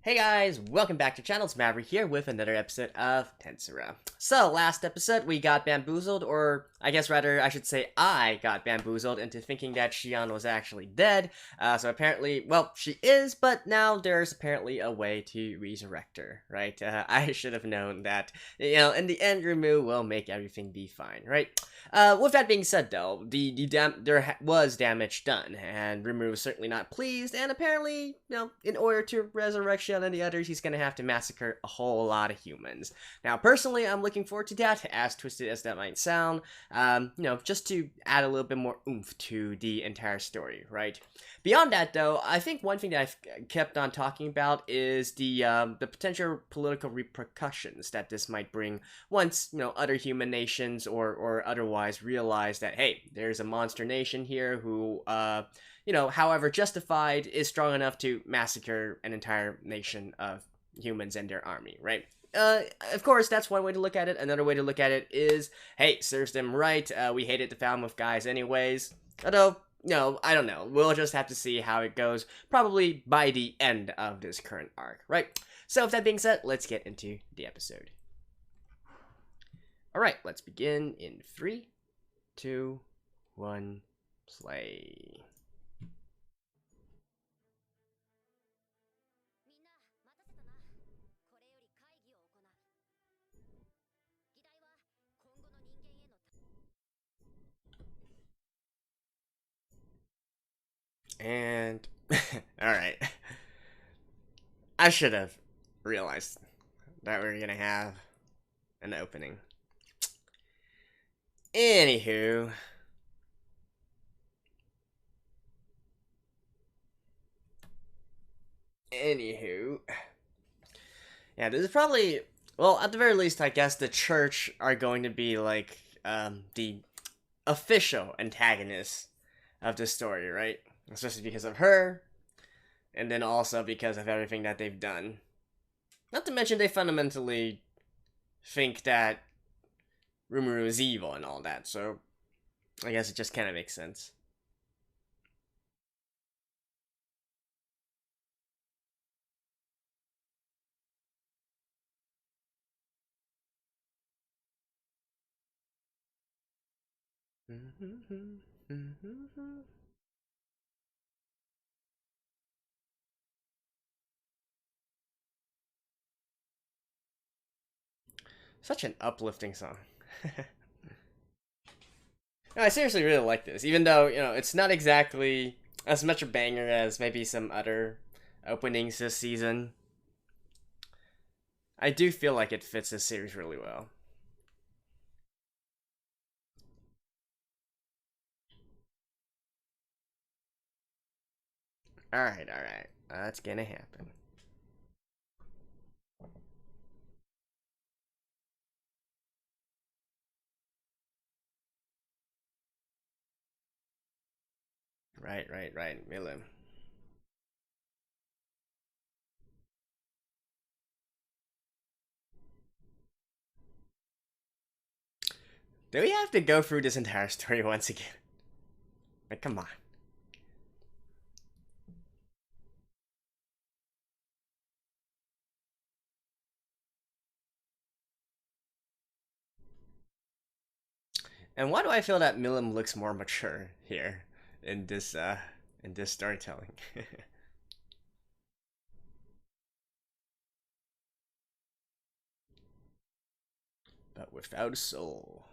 Hey guys, welcome back to channel. It's Maverick here with another episode of Tensura. So, last episode we got bamboozled, or I guess rather I should say I got bamboozled into thinking that Shion was actually dead. So apparently, well, she is, but now there's apparently a way to resurrect her, right? I should have known that, in the end Rimuru will make everything be fine, right? With that being said though, there was damage done, and Rimuru was certainly not pleased, and apparently, in order to resurrect Shion and the others, he's gonna have to massacre a whole lot of humans. Now, personally, I'm looking forward to that, as twisted as that might sound, just to add a little bit more oomph to the entire story, right? Beyond that, though, I think one thing that I've kept on talking about is the potential political repercussions that this might bring once, other human nations or otherwise realize that, hey, there's a monster nation here who, however justified, is strong enough to massacre an entire nation of humans and their army, right? Of course, that's one way to look at it. Another way to look at it is, hey, serves them right. We hated the Falmouth guys anyways. Although, I don't know. We'll just have to see how it goes, probably by the end of this current arc, right? So with that being said, let's get into the episode. Alright, let's begin in 3, 2, 1, play. And, alright. I should have realized that we were gonna have an opening. Anywho. Yeah, this is probably, well, at the very least, I guess the church are going to be, like, the official antagonists of this story, right? Especially because of her, and then also because of everything that they've done. Not to mention they fundamentally think that Rimuru is evil and all that, so I guess it just kind of makes sense. Such an uplifting song. No, I seriously really like this, even though, it's not exactly as much a banger as maybe some other openings this season. I do feel like it fits this series really well. Alright, that's gonna happen. Right, Milim. Do we have to go through this entire story once again? Like, come on. And why do I feel that Milim looks more mature here in this storytelling? But without a soul.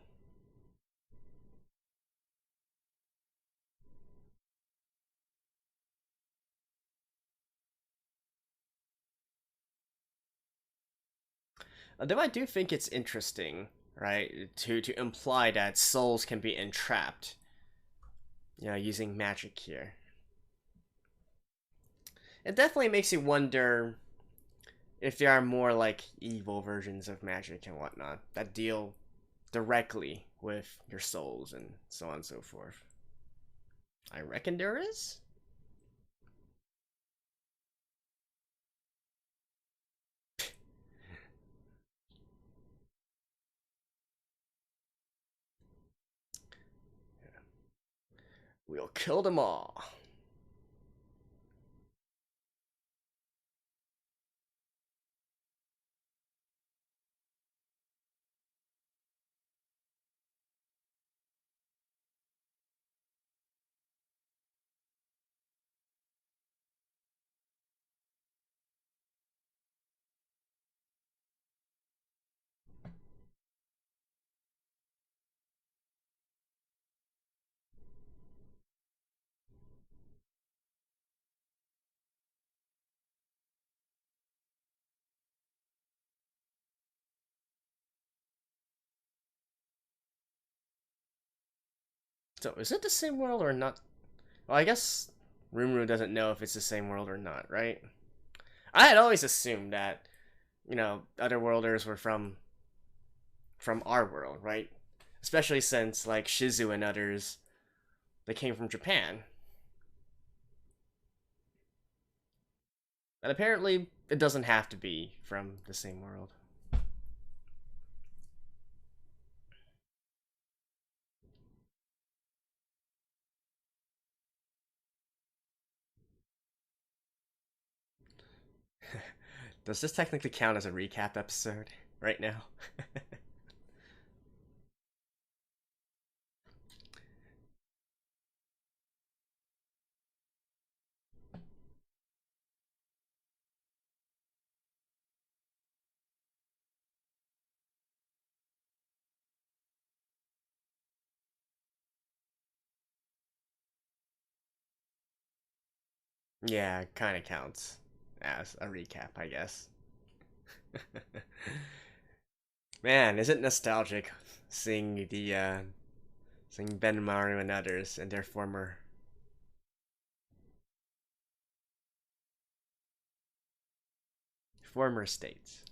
Though I do think it's interesting, right, to imply that souls can be entrapped, using magic here. It definitely makes you wonder if there are more like evil versions of magic and whatnot that deal directly with your souls and so on and so forth. I reckon there is. We'll kill them all. So, is it the same world or not? Well, I guess Rimuru doesn't know if it's the same world or not, right? I had always assumed that, other worlders were from our world, right? Especially since, like, Shizu and others, they came from Japan. But apparently, it doesn't have to be from the same world. Does this technically count as a recap episode right now? Yeah, kind of counts as a recap, I guess. Man, is it nostalgic seeing seeing Benmaru and others in their former states.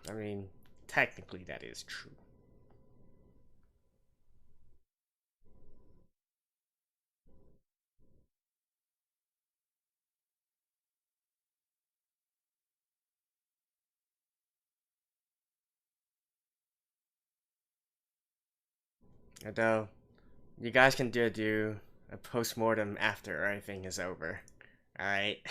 I mean, technically that is true. Although, you guys can do a post-mortem after everything is over. Alright?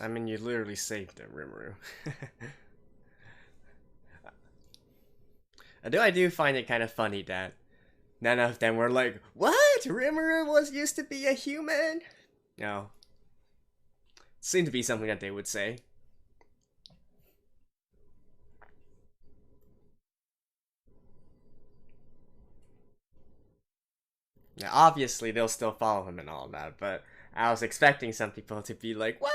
I mean, you literally saved them, Rimuru. I do find it kind of funny that none of them were like, "What? Rimuru was used to be a human?" No, seemed to be something that they would say. Now, obviously, they'll still follow him and all that, but I was expecting some people to be like, "What?"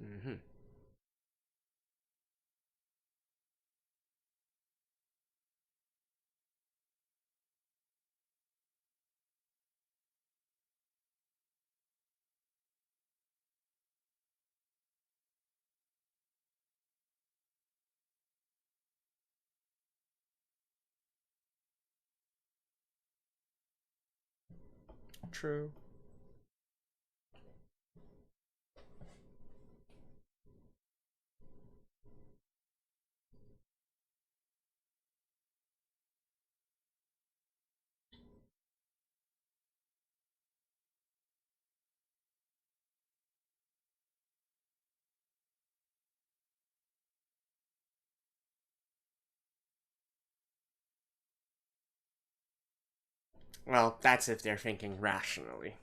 Mm-hmm. True. Well, that's if they're thinking rationally.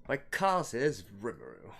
What causes Rimuru?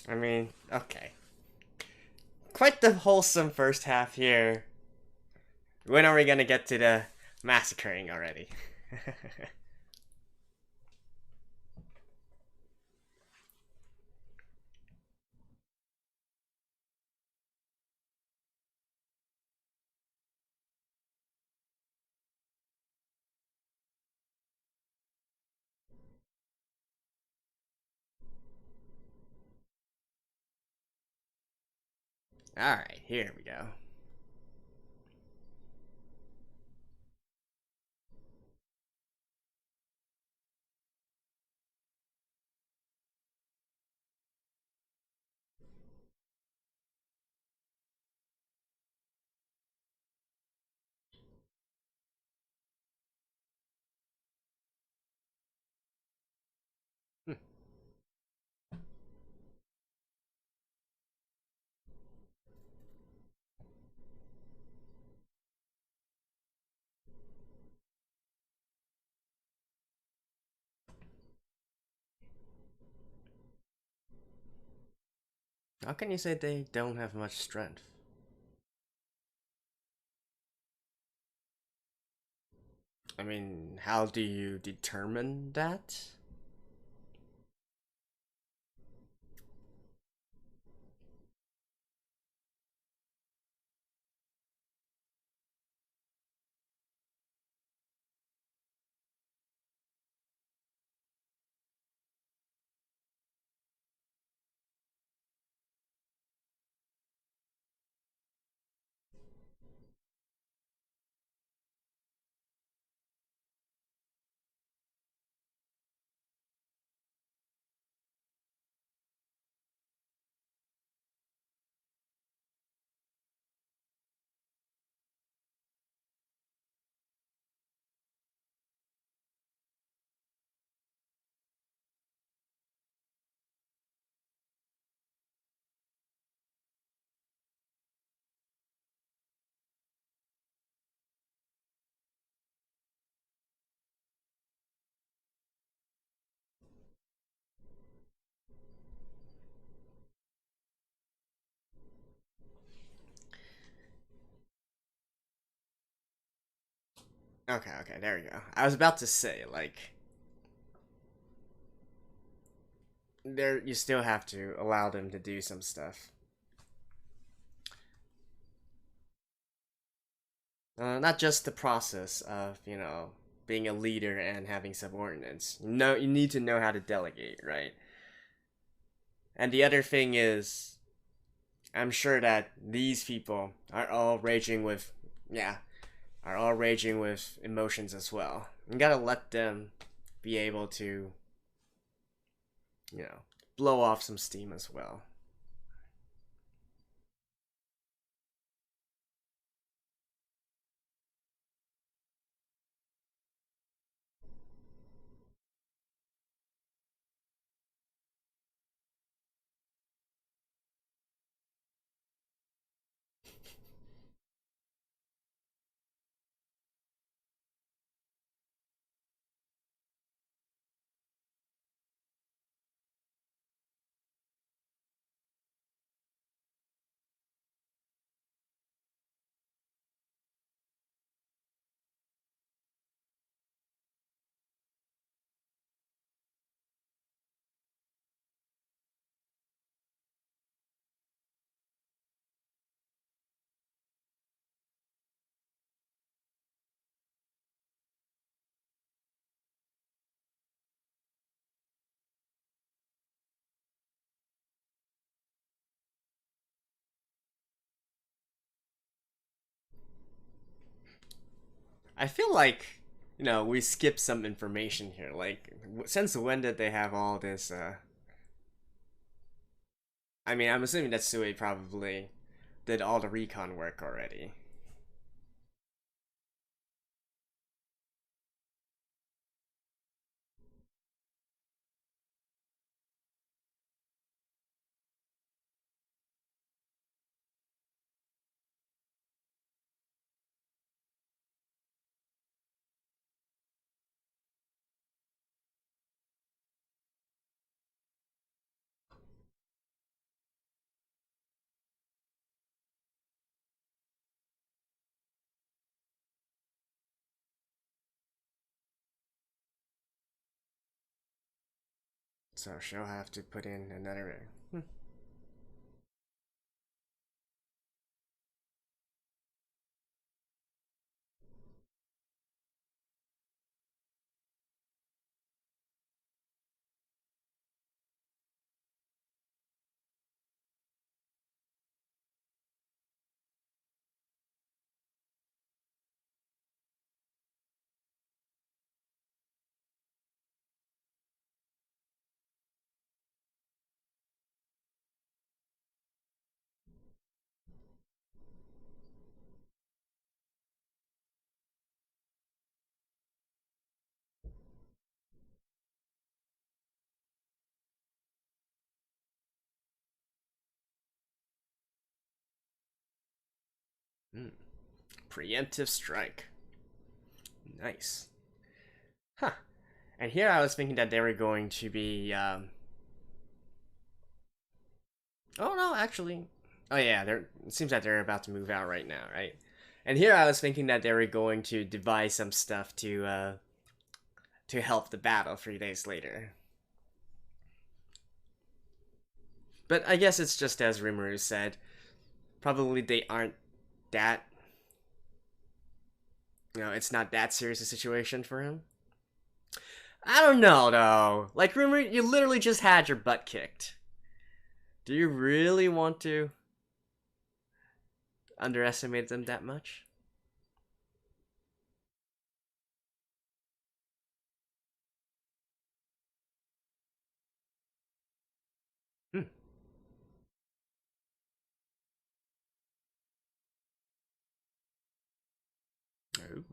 I mean, okay. Quite the wholesome first half here. When are we gonna get to the massacring already? Alright, here we go. How can you say they don't have much strength? I mean, how do you determine that? Okay, there we go. I was about to say, like, there you still have to allow them to do some stuff. Not just the process of, you know, being a leader and having subordinates. You need to know how to delegate, right? And the other thing is, I'm sure that these people are all raging with, are all raging with emotions as well. You gotta let them be able to, you know, blow off some steam as well. I feel like, you know, we skipped some information here. Like, since when did they have all this, I mean, I'm assuming that Sui probably did all the recon work already. So she'll have to put in another. Hmm. Preemptive strike. Nice. Huh. And here I was thinking that they were going to be. Oh no, actually. Oh yeah, it seems that they're about to move out right now, right? And here I was thinking that they were going to devise some stuff to help the battle 3 days later. But I guess it's just as Rimuru said. Probably they aren't that. You know, it's not that serious a situation for him. I don't know though. Like Rimuru, you literally just had your butt kicked. Do you really want to underestimate them that much? Hmm. Ooh.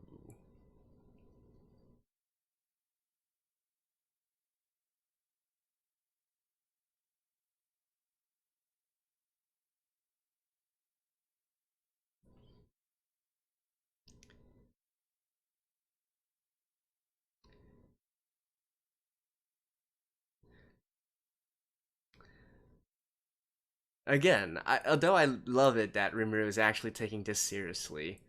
Again, although I love it that Rimuru is actually taking this seriously,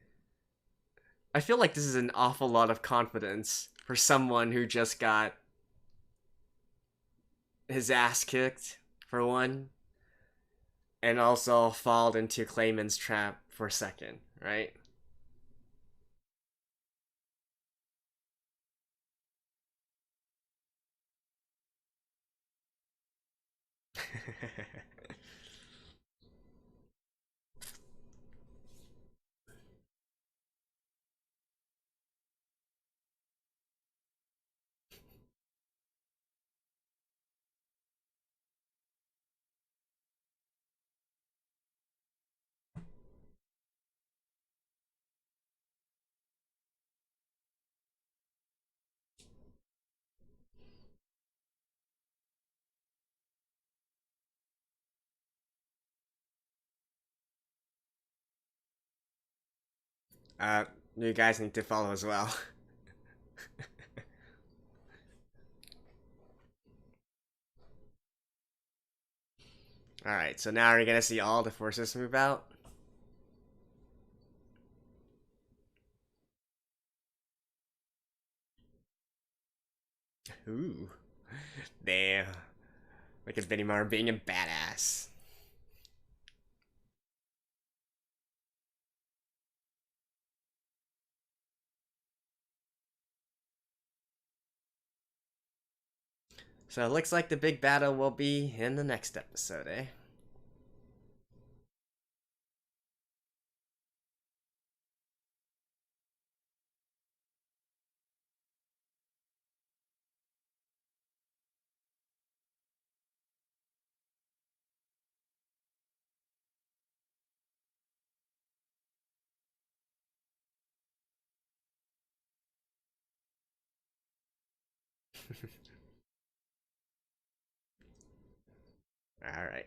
I feel like this is an awful lot of confidence for someone who just got his ass kicked, for one, and also fall into Clayman's trap for a second, right? uh, you guys need to follow as well. Alright, so now we're gonna see all the forces move out. Ooh. Damn. Look at Benimaru being a badass. So it looks like the big battle will be in the next episode, eh? Alright.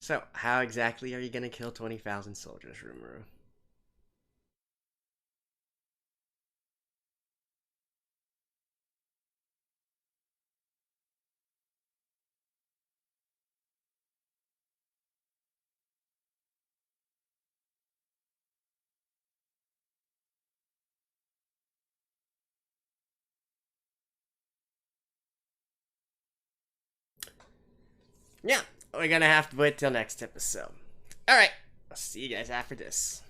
So, how exactly are you gonna kill 20,000 soldiers, Rimuru? Yeah, we're gonna have to wait till next episode. Alright, I'll see you guys after this.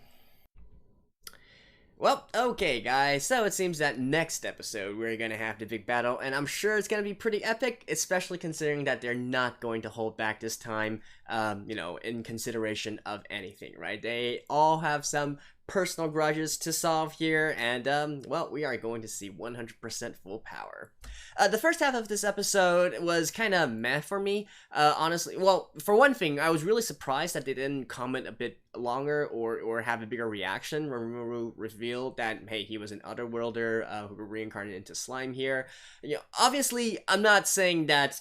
Well, okay, guys, so it seems that next episode we're gonna have the big battle, and I'm sure it's gonna be pretty epic, especially considering that they're not going to hold back this time, in consideration of anything, right? They all have some personal grudges to solve here, and, well, we are going to see 100% full power. The first half of this episode was kind of meh for me, honestly. Well, for one thing, I was really surprised that they didn't comment a bit longer or have a bigger reaction when Rimuru revealed that, hey, he was an otherworlder who reincarnated into slime here. Obviously, I'm not saying that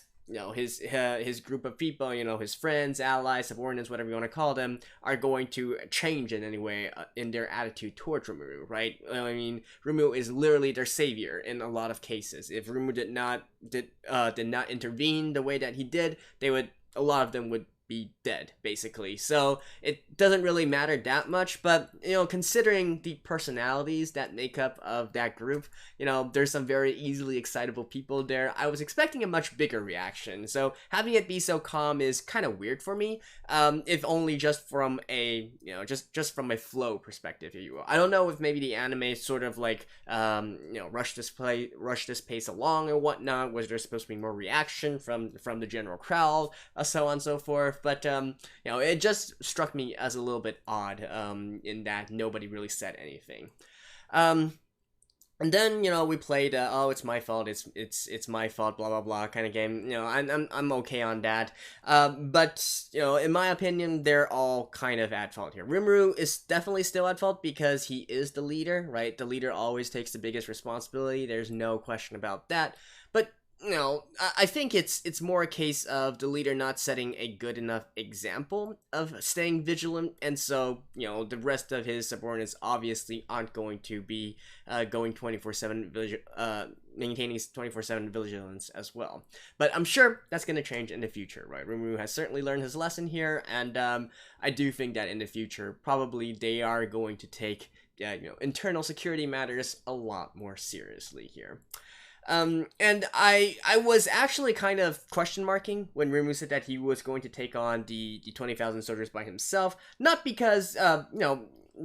his group of people, his friends, allies, subordinates, whatever you want to call them, are going to change in any way in their attitude towards Rimuru, right? I mean, Rimuru is literally their savior in a lot of cases. If Rimuru did not intervene the way that he did, a lot of them would be dead, basically. So it doesn't really matter that much, but considering the personalities that make up of that group, there's some very easily excitable people there. I was expecting a much bigger reaction, so having it be so calm is kind of weird for me, if only just from a just from a flow perspective, if you will. I don't know if maybe the anime sort of like rush this pace along or whatnot. Was there supposed to be more reaction from the general crowd, so on and so forth? But it just struck me as a little bit odd, in that nobody really said anything. And then we played oh, it's my fault, it's my fault, blah blah blah kind of game. I'm okay on that. But in my opinion, they're all kind of at fault here. Rimuru is definitely still at fault because he is the leader, right? The leader always takes the biggest responsibility. There's no question about that. But I think it's more a case of the leader not setting a good enough example of staying vigilant, and so the rest of his subordinates obviously aren't going to be going 24/7 maintaining 24/7 vigilance as well. But I'm sure that's going to change in the future, right? Rimuru has certainly learned his lesson here, and I do think that in the future probably they are going to take internal security matters a lot more seriously here. And I was actually kind of question marking when Rimuru said that he was going to take on the 20,000 soldiers by himself. Not because,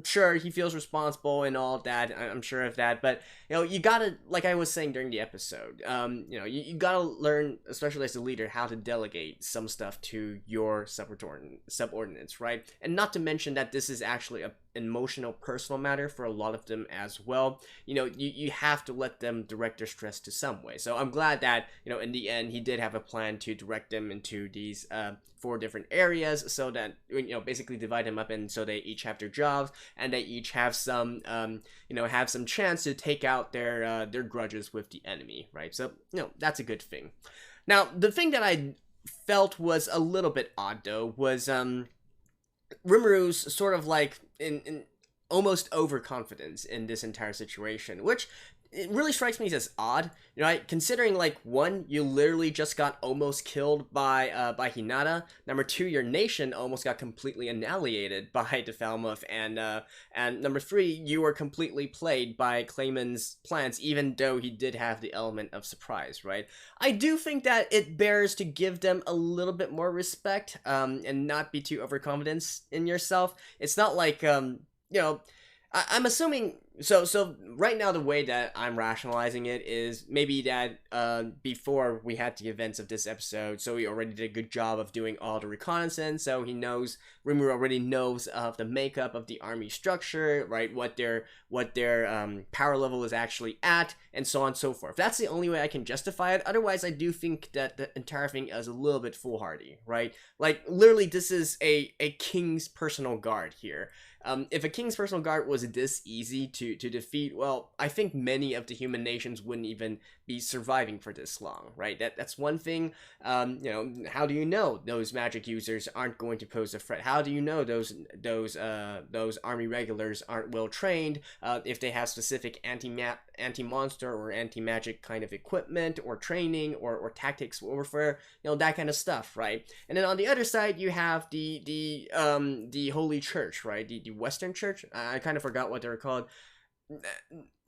sure, he feels responsible and all of that, I'm sure of that, but, you gotta, like I was saying during the episode, you gotta learn, especially as a leader, how to delegate some stuff to your subordinates, right? And not to mention that this is actually an emotional, personal matter for a lot of them as well. You have to let them direct their stress to some way. So I'm glad that, in the end, he did have a plan to direct them into these, 4 different areas, so that, basically divide them up, and so they each have their jobs, and they each have some, have some chance to take out their grudges with the enemy, right? So, that's a good thing. Now, the thing that I felt was a little bit odd, though, was, Rimuru's sort of like in almost overconfidence in this entire situation, which it really strikes me as odd, right? Considering, like, 1, you literally just got almost killed by Hinata. Number 2, your nation almost got completely annihilated by the Falmouth, and number 3, you were completely played by Clayman's plans, even though he did have the element of surprise, right? I do think that it bears to give them a little bit more respect, and not be too overconfident in yourself. It's not like, I'm assuming, so right now the way that I'm rationalizing it is maybe that before we had the events of this episode, so he already did a good job of doing all the reconnaissance, so Rimuru already knows of the makeup of the army structure, right, what their power level is actually at, and so on and so forth. That's the only way I can justify it. Otherwise, I do think that the entire thing is a little bit foolhardy, right? Like, literally, this is a king's personal guard here. If a king's personal guard was this easy to defeat, well, I think many of the human nations wouldn't even be surviving for this long, right? That's one thing. How do you know those magic users aren't going to pose a threat? How do you know those army regulars aren't well trained? If they have specific anti-monster or anti-magic kind of equipment or training or tactics warfare, that kind of stuff, right? And then on the other side, you have the Holy Church, right? The Western Church. I kind of forgot what they're called.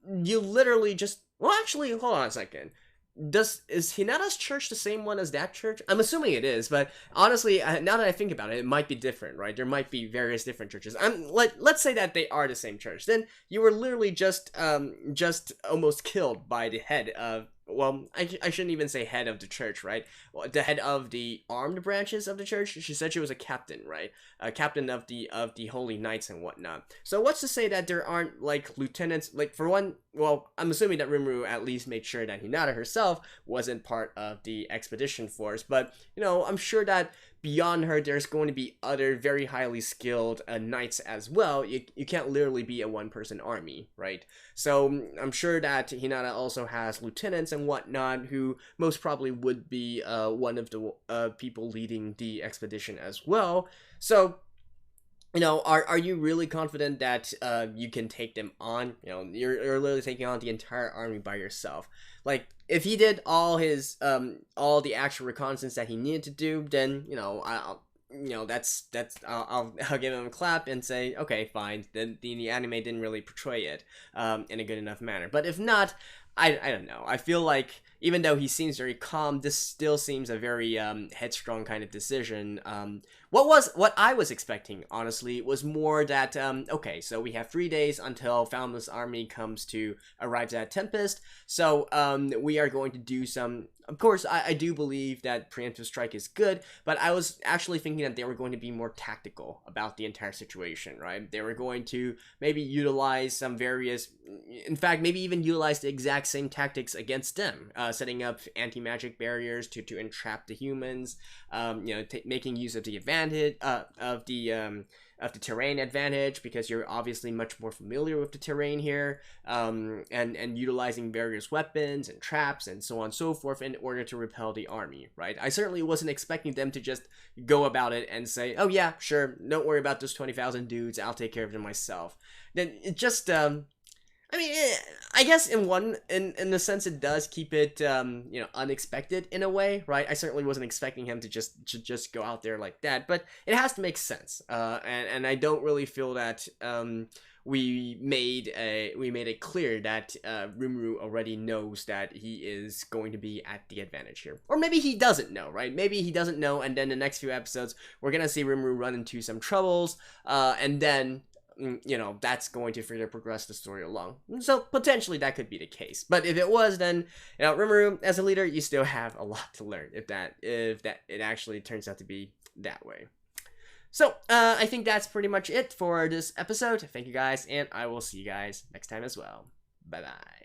You literally just, well, actually, hold on a second. Is Hinata's church the same one as that church? I'm assuming it is, but honestly, now that I think about it, it might be different, right? There might be various different churches. Let's say that they are the same church. Then you were literally just almost killed by the head of, well, I shouldn't even say head of the church, right? Well, the head of the armed branches of the church. She said she was a captain, right? A captain of the Holy Knights and whatnot. So what's to say that there aren't, like, lieutenants? Like, for one, well, I'm assuming that Rimuru at least made sure that Hinata herself wasn't part of the expedition force. But, I'm sure that beyond her, there's going to be other very highly skilled knights as well. You can't literally be a one-person army, right? So I'm sure that Hinata also has lieutenants and whatnot who most probably would be one of the people leading the expedition as well. So, are you really confident that you can take them on? You're literally taking on the entire army by yourself. Like, if he did all all the actual reconnaissance that he needed to do, then, I'll give him a clap and say, okay, fine. The anime didn't really portray it in a good enough manner. But if not, I don't know. I feel like even though he seems very calm, this still seems a very headstrong kind of decision. What I was expecting, honestly, was more that, okay, so we have 3 days until Falmouth's army arrives at Tempest, so we are going to do some. Of course, I do believe that preemptive strike is good, but I was actually thinking that they were going to be more tactical about the entire situation, right? They were going to maybe utilize some various, in fact, maybe even utilize the exact same tactics against them, setting up anti-magic barriers to entrap the humans, making use of the advantage of the terrain advantage, because you're obviously much more familiar with the terrain here, and utilizing various weapons and traps and so on and so forth in order to repel the army, right? I certainly wasn't expecting them to just go about it and say, oh yeah, sure, don't worry about those 20,000 dudes, I'll take care of them myself. Then it just, I guess in the sense it does keep it, unexpected in a way, right? I certainly wasn't expecting him to just go out there like that, but it has to make sense. And I don't really feel that, we made it clear that Rimuru already knows that he is going to be at the advantage here. Or maybe he doesn't know, right? Maybe he doesn't know, and then the next few episodes, we're gonna see Rimuru run into some troubles, and then, you know, that's going to further progress the story along. So potentially that could be the case. But if it was, then, you know, Rimuru, as a leader, you still have a lot to learn if it actually turns out to be that way. So, I think that's pretty much it for this episode. Thank you guys, and I will see you guys next time as well. Bye-bye.